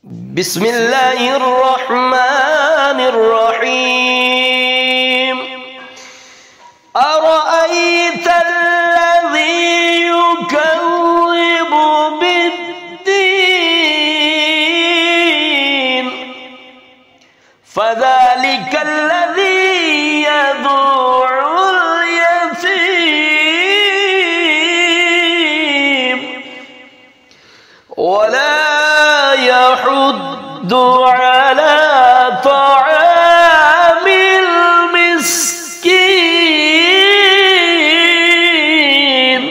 بسم الله الرحمن الرحيم أرأيت الذي يكذب بالدين فذلك الذي يدع اليتيم ولا يحض على طعام المسكين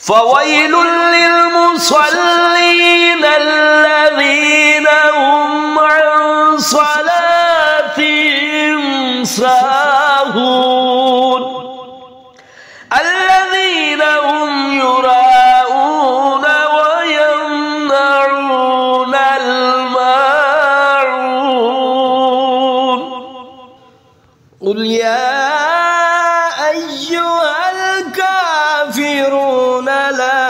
فويل للمصلين الذين هم عن صلاتهم ساهون الذين هم يراءون ويمنعون الماعون قل يا أيها الكافرون لا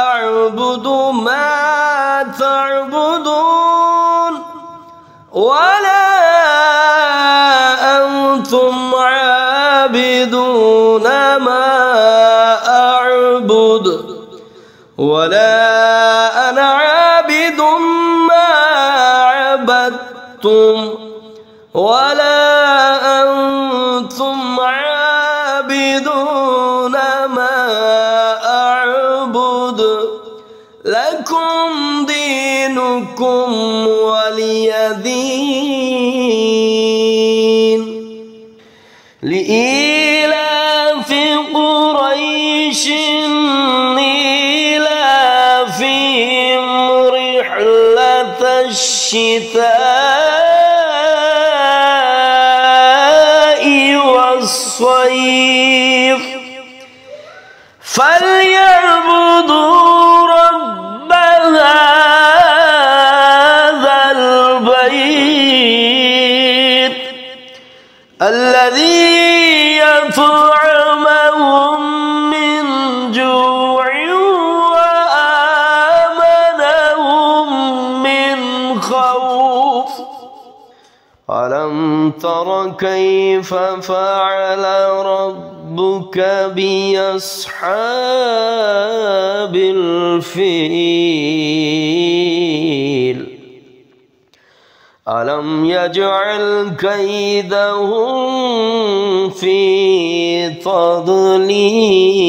أعبد ما تعبدون ولا أنتم عابدون ما أعبد ولا أنا عابد ما عبدتم ولا أنتم عابدون ما أعبد لكم دينكم ولي دين لإيلاف قريش إيلافهم رحلة الشتاء والصيف فليعبدوا رب هذا البيت الذي يطعمهم من جوع وآمنهم من خوف ألم تر كيف فعل ربك بأصحاب الفيل ألم يجعل كيدهم في تضليل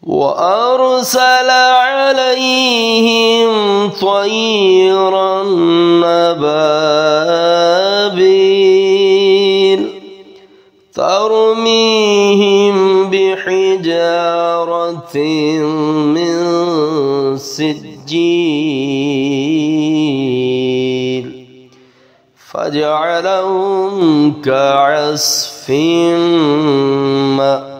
وأرسل عليهم طيرا أبابيل ترميهم بحجارة من سجيل فجعلهم كعصف مأكول